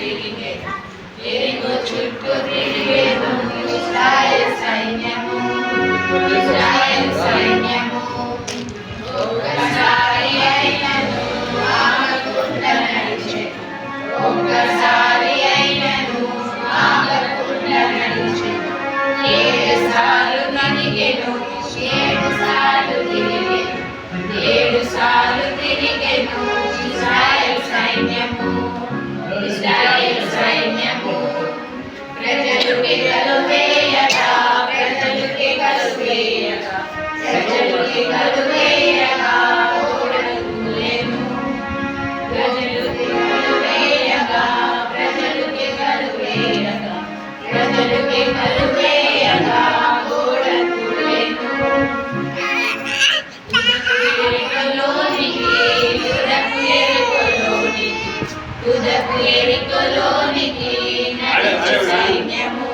తిరిగెను ఎరికో చుట్టూ తిరిగెను ఇశ్రాయేలు సైన్యము ఒక్కసారి అయినను ఆగకుండా నడిచెను ఒక్కసారి అయినను ఆగకుండా నడిచెను 7 సార్లు తిరిగెను 7 సార్లు తిరిగెను 7 సార్లు తిరిగెను ఇశ్రాయేలు సైన్యము ప్రజలు కేకలు వేయగా ప్రజలు కేకలు వేయగా ప్రజలు కేకలు వేయగా ఓడలు కూలెను ప్రజలు కేకలు వేయగా ప్రజలు కేకలు వేయగా ప్రజలు కేకలు వేయగా ఓడలు కూలెను తుదకు ఎరికలోనికి నడిచే సైన్యము